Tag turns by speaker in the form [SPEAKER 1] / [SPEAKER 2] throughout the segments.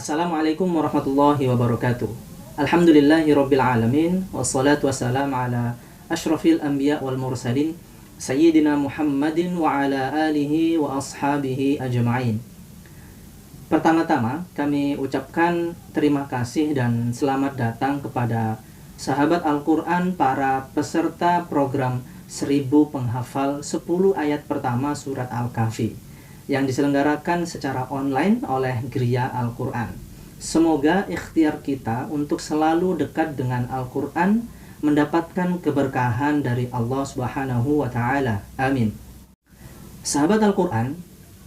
[SPEAKER 1] Assalamualaikum warahmatullahi wabarakatuh. Alhamdulillahirabbil alamin wassalatu wassalamu ala asyrafil anbiya wal mursalin sayyidina Muhammadin wa ala alihi wa ashabihi ajma'in. Pertama-tama kami ucapkan terima kasih dan selamat datang kepada sahabat Al-Qur'an, para peserta program 1000 penghafal 10 ayat pertama surat Al-Kahfi yang diselenggarakan secara online oleh Gria Al-Quran. Semoga ikhtiar kita untuk selalu dekat dengan Al-Quran mendapatkan keberkahan dari Allah Subhanahu wa Ta'ala. Amin. Sahabat Al-Quran,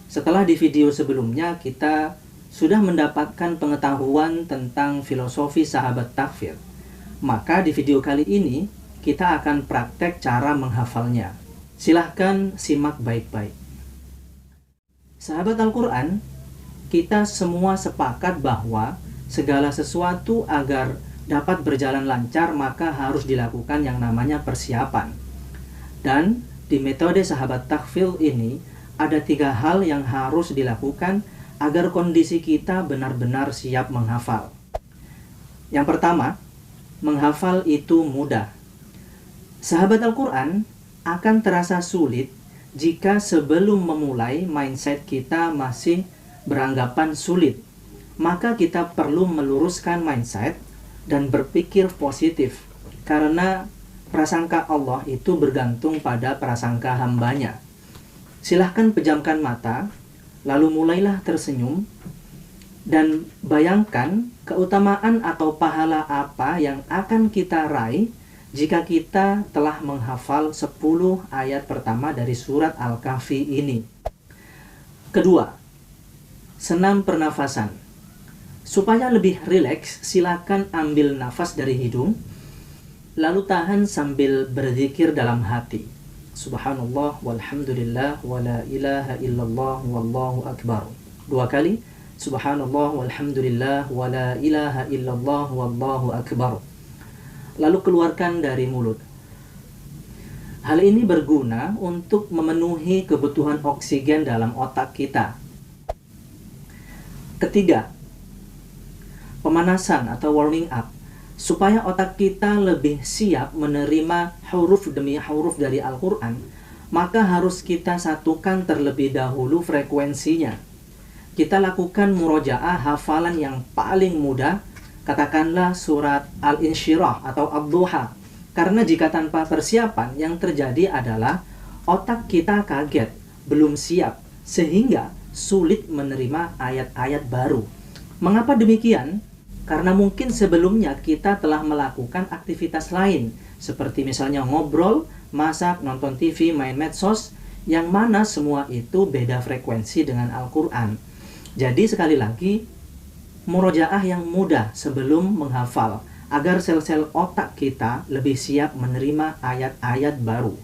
[SPEAKER 1] setelah di video sebelumnya kita sudah mendapatkan pengetahuan tentang filosofi sahabat takfir, maka di video kali ini kita akan praktek cara menghafalnya. Silahkan simak baik-baik. Sahabat Al-Quran, kita semua sepakat bahwa segala sesuatu agar dapat berjalan lancar maka harus dilakukan yang namanya persiapan. Dan di metode sahabat takfir ini ada 3 hal yang harus dilakukan agar kondisi kita benar-benar siap menghafal. Yang pertama, menghafal itu mudah. Sahabat Al-Quran akan terasa sulit jika sebelum memulai mindset kita masih beranggapan sulit. Maka kita perlu meluruskan mindset dan berpikir positif, karena prasangka Allah itu bergantung pada prasangka hambanya. Silahkan pejamkan mata, lalu mulailah tersenyum dan bayangkan keutamaan atau pahala apa yang akan kita raih jika kita telah menghafal 10 ayat pertama dari surat Al-Kahfi ini. Kedua, senam pernafasan. Supaya lebih rileks, silakan ambil nafas dari hidung, lalu tahan sambil berzikir dalam hati. Subhanallah walhamdulillah wa la ilaha illallah wallahu akbar. 2 kali. Subhanallah walhamdulillah wa la ilaha illallah wallahu akbar. Lalu keluarkan dari mulut. Hal ini berguna untuk memenuhi kebutuhan oksigen dalam otak kita. Ketiga, pemanasan atau warming up. Supaya otak kita lebih siap menerima huruf demi huruf dari Al-Quran, maka harus kita satukan terlebih dahulu frekuensinya. Kita lakukan murojaah hafalan yang paling mudah, katakanlah surat Al-Insyirah atau Ad-Duha. Karena jika tanpa persiapan, yang terjadi adalah otak kita kaget, belum siap, sehingga sulit menerima ayat-ayat baru. Mengapa demikian? Karena mungkin sebelumnya kita telah melakukan aktivitas lain, seperti misalnya ngobrol, masak, nonton TV, main medsos, yang mana semua itu beda frekuensi dengan Al-Quran. Jadi sekali lagi, murojaah yang mudah sebelum menghafal, agar sel-sel otak kita lebih siap menerima ayat-ayat baru.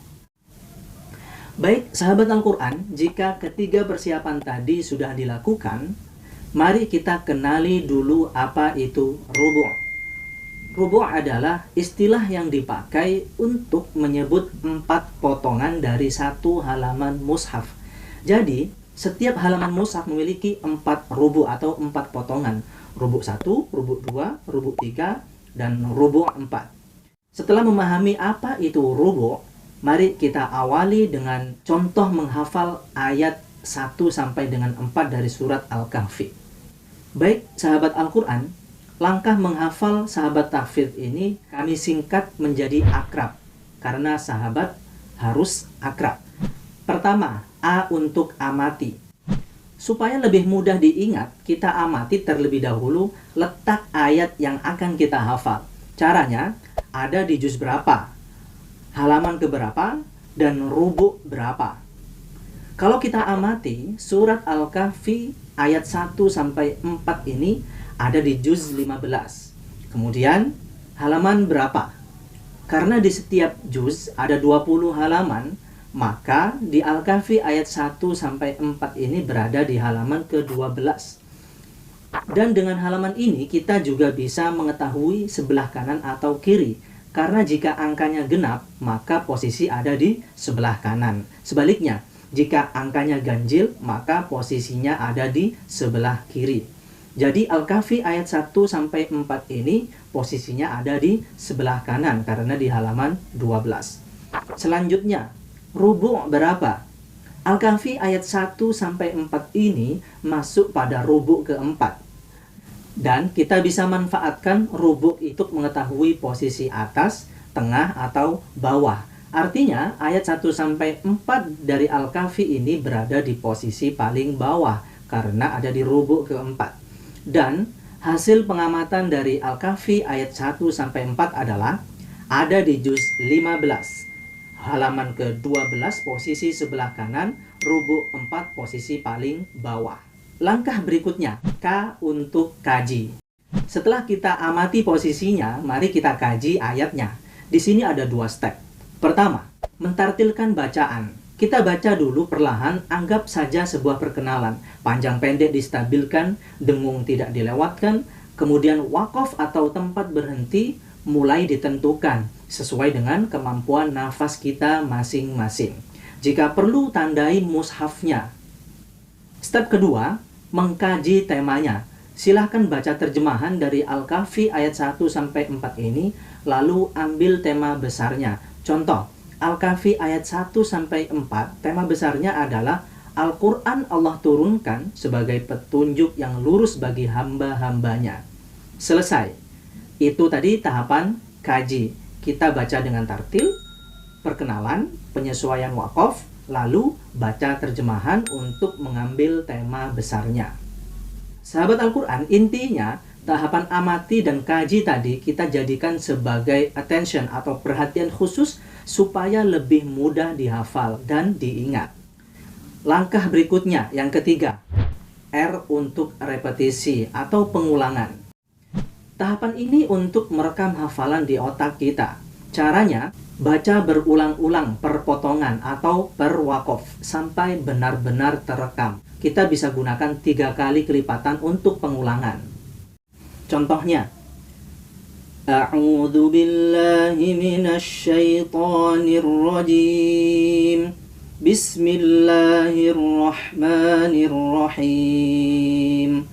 [SPEAKER 1] Baik, sahabat Al-Quran, jika ketiga persiapan tadi sudah dilakukan, mari kita kenali dulu apa itu rubu'. Rubu' adalah istilah yang dipakai untuk menyebut 4 potongan dari 1 halaman mushaf. Jadi, setiap halaman mushaf memiliki 4 rubu' atau 4 potongan. Rubu' 1, rubu' 2, rubu' 3, dan rubu' 4. Setelah memahami apa itu rubu', mari kita awali dengan contoh menghafal ayat 1 sampai dengan 4 dari surat Al-Kahfi. Baik, sahabat Al-Quran, langkah menghafal sahabat takfir ini kami singkat menjadi akrab, karena sahabat harus akrab. Pertama, A untuk amati. Supaya lebih mudah diingat, kita amati terlebih dahulu letak ayat yang akan kita hafal. Caranya ada di juz berapa, halaman keberapa, dan rubu' berapa. Kalau kita amati, surat Al-Kahfi ayat 1 sampai 4 ini ada di juz 15. Kemudian halaman berapa? Karena di setiap juz ada 20 halaman, maka di Al-Kahfi ayat 1 sampai 4 ini berada di halaman ke-12. Dan dengan halaman ini kita juga bisa mengetahui sebelah kanan atau kiri. Karena jika angkanya genap, maka posisi ada di sebelah kanan. Sebaliknya, jika angkanya ganjil, maka posisinya ada di sebelah kiri. Jadi Al-Kahfi ayat 1 sampai 4 ini posisinya ada di sebelah kanan karena di halaman 12. Selanjutnya, rubu' berapa? Al-Kahfi ayat 1 sampai 4 ini masuk pada rubu' keempat. Dan kita bisa manfaatkan rubu' itu mengetahui posisi atas, tengah, atau bawah. Artinya, ayat 1 sampai 4 dari Al-Kahfi ini berada di posisi paling bawah karena ada di rubu' keempat. Dan hasil pengamatan dari Al-Kahfi ayat 1 sampai 4 adalah ada di juz 15. Halaman ke-12 posisi sebelah kanan, rubu' 4 posisi paling bawah. Langkah berikutnya, K untuk kaji. Setelah kita amati posisinya, mari kita kaji ayatnya. Di sini ada 2 step. Pertama, mentartilkan bacaan. Kita baca dulu perlahan, anggap saja sebuah perkenalan. Panjang pendek distabilkan, dengung tidak dilewatkan, kemudian waqaf atau tempat berhenti mulai ditentukan sesuai dengan kemampuan nafas kita masing-masing. Jika perlu, tandai mushafnya. Step kedua, mengkaji temanya. Silahkan baca terjemahan dari Al-Kahfi ayat 1 sampai 4 ini, lalu ambil tema besarnya. Contoh, Al-Kahfi ayat 1 sampai 4, tema besarnya adalah Al-Quran Allah turunkan sebagai petunjuk yang lurus bagi hamba-hambanya. Selesai. Itu tadi tahapan kaji. Kita baca dengan tartil, perkenalan, penyesuaian waqaf, lalu baca terjemahan untuk mengambil tema besarnya. Sahabat Al-Quran, intinya tahapan amati dan kaji tadi kita jadikan sebagai attention atau perhatian khusus supaya lebih mudah dihafal dan diingat. Langkah berikutnya, yang ketiga, R untuk repetisi atau pengulangan. Tahapan ini untuk merekam hafalan di otak kita. Caranya, baca berulang-ulang per potongan atau per waqaf sampai benar-benar terekam. Kita bisa gunakan 3 kali kelipatan untuk pengulangan. Contohnya, A'udzu billahi minasy syaithanir rajim. Bismillahirrahmanirrahim.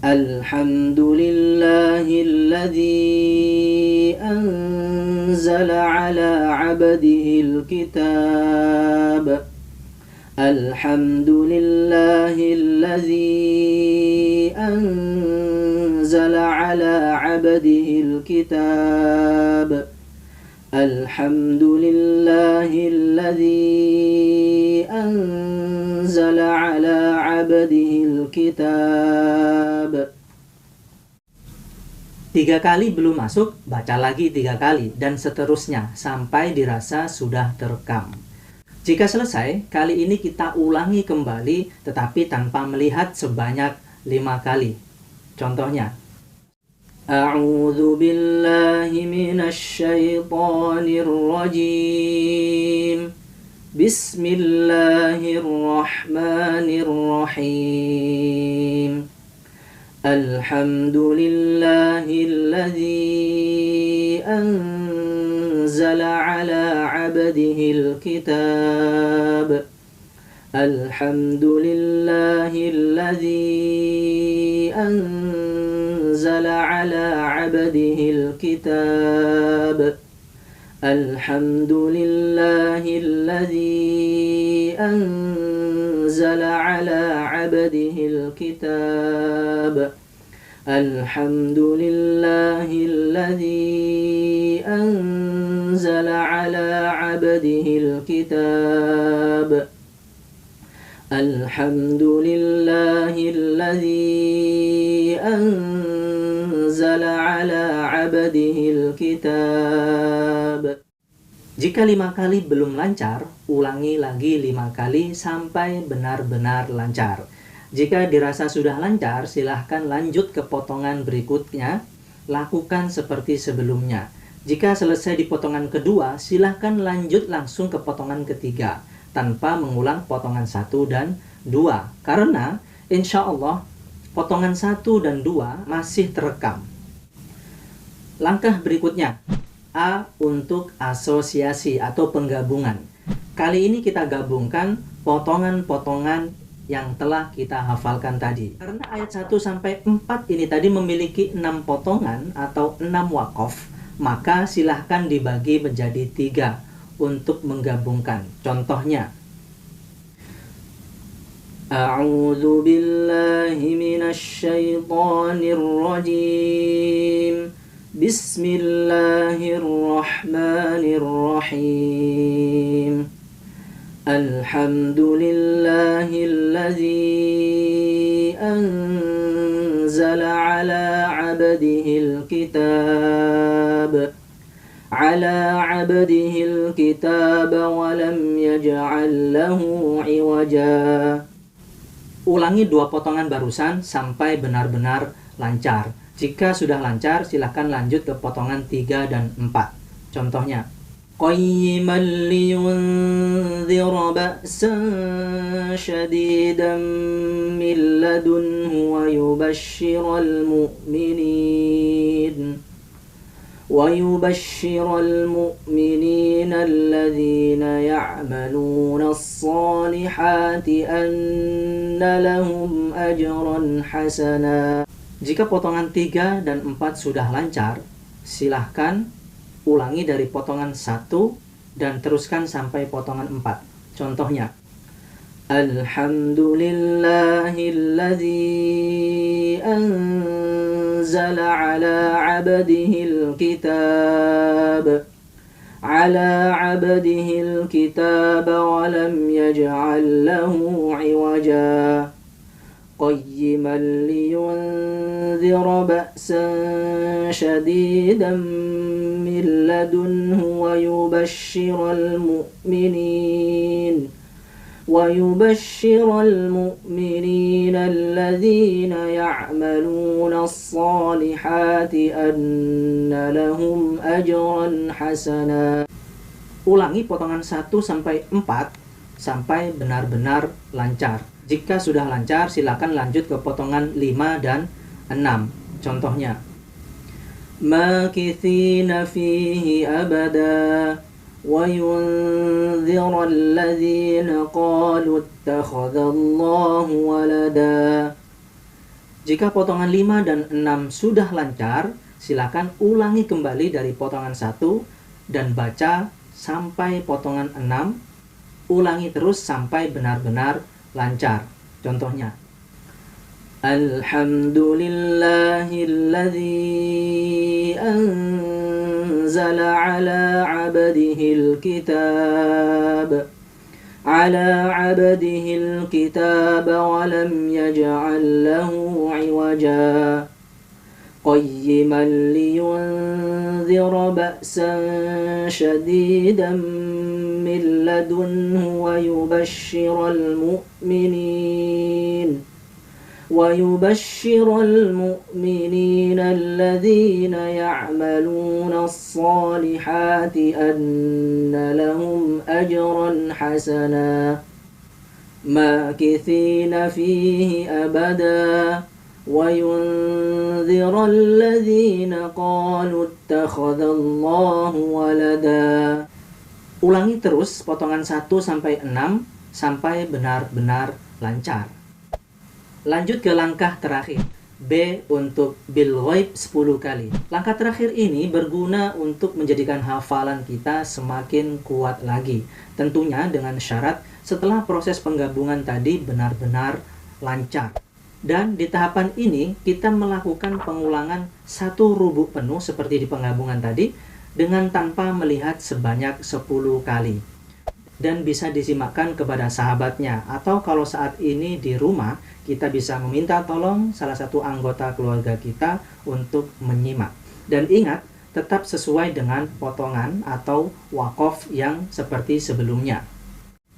[SPEAKER 1] Alhamdulillahilladzi anzala ala 'abdihil kitab. Alhamdulillahilladzi anzala ala 'abdihil kitab. Alhamdulillahilladzi anzala ala 'abdihil kitab. 3 kali belum masuk, baca lagi 3 kali, dan seterusnya sampai dirasa sudah terekam. Jika selesai, kali ini kita ulangi kembali tetapi tanpa melihat sebanyak 5 kali. Contohnya, A'udzu billahi minasy syaithanir rajim. Bismillahirrahmanirrahim. Alhamdulillahilladzi anzala ala 'abdihil kitab. Alhamdulillahilladzi anzala ala 'abdihil kitab. Alhamdulillahilladzi anzala ala 'abdihil kitab. Alhamdulillahilladzi anzala ala 'abdihil kitab. Alhamdulillahilladzi anzala ala 'abdihil kitab. Jika 5 kali belum lancar, ulangi lagi 5 kali sampai benar-benar lancar. Jika dirasa sudah lancar, silahkan lanjut ke potongan berikutnya. Lakukan seperti sebelumnya. Jika selesai di potongan kedua, silahkan lanjut langsung ke potongan ketiga tanpa mengulang potongan 1 dan 2. Karena insya Allah potongan 1 dan 2 masih terekam. Langkah berikutnya, A untuk asosiasi atau penggabungan. Kali ini kita gabungkan potongan-potongan yang telah kita hafalkan tadi. Karena ayat 1 sampai 4 ini tadi memiliki 6 potongan atau 6 wakof, maka silahkan dibagi menjadi 3 untuk menggabungkan. Contohnya, A'udzu billahi minasy syaithanir rajim. Bismillahirrahmanirrahim. Alhamdulillahilladzi anzala ala 'abdihil kitab wa lam yaj'al lahu 'iwaja. Ulangi 2 potongan barusan sampai benar-benar lancar. Jika sudah lancar, silakan lanjut ke potongan 3 dan 4. Contohnya, qayyiman liyunzira ba'san syadidan min ladunhu wa yubashshiral mu'minin alladhina ya'maluna as-salihati anna lahum ajran hasana. Jika potongan 3 dan 4 sudah lancar, silahkan ulangi dari potongan 1 dan teruskan sampai potongan 4. Contohnya, Alhamdulillahilladzi anzala ala 'abdihil kitab wa lam yaj'al lahu 'iwaja. qayyiman liyunzira ba'san syadidan min ladunhu wa yubashshiral mu'minin alladhina ya'maluna as-salihati anna lahum ajran hasana. Ulangi potongan 1 sampai 4 sampai benar-benar lancar. Jika sudah lancar, silakan lanjut ke potongan 5 dan 6. Contohnya, makithina fihi abada wa yunzira alladhina qalu ittakhadallahu walada. Jika potongan 5 dan 6 sudah lancar, silakan ulangi kembali dari potongan 1 dan baca sampai potongan 6. Ulangi terus sampai benar-benar lancar. Contohnya, Alhamdulillahilladzi anzala ala 'abdihil kitab wa lam yaj'al lahu 'iwaja. qayyiman liyunzira ba'san syadidan min ladunhu wa yubashshiral mu'minin alladhina ya'maluna as-salihati anna lahum ajran hasana makithina fihi abada wa yunzira alladhina qalu ittakhadallahu walada. Ulangi terus potongan 1 sampai 6 sampai benar-benar lancar. Lanjut ke langkah terakhir, B untuk bil ghaib 10 kali. Langkah terakhir ini berguna untuk menjadikan hafalan kita semakin kuat lagi. Tentunya dengan syarat setelah proses penggabungan tadi benar-benar lancar. Dan di tahapan ini kita melakukan pengulangan 1 rubuk penuh seperti di penggabungan tadi dengan tanpa melihat sebanyak 10 kali. Dan bisa disimakkan kepada sahabatnya, atau kalau saat ini di rumah kita bisa meminta tolong salah satu anggota keluarga kita untuk menyimak. Dan ingat, tetap sesuai dengan potongan atau wakof yang seperti sebelumnya.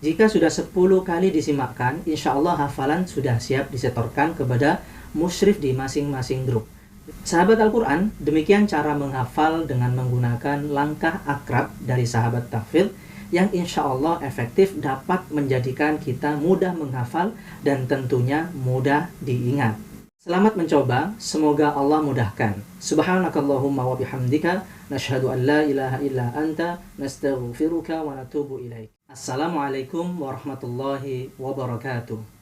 [SPEAKER 1] Jika sudah 10 kali disimakkan, insya Allah hafalan sudah siap disetorkan kepada musyrif di masing-masing grup. Sahabat Al-Quran, demikian cara menghafal dengan menggunakan langkah akrab dari sahabat tahfidz yang insya Allah efektif dapat menjadikan kita mudah menghafal dan tentunya mudah diingat. Selamat mencoba, semoga Allah mudahkan. Subhanakallahumma wa bihamdika, nashhadu an la ilaha illa anta, nastaghfiruka wa natubu ilaik. Assalamualaikum warahmatullahi wabarakatuh.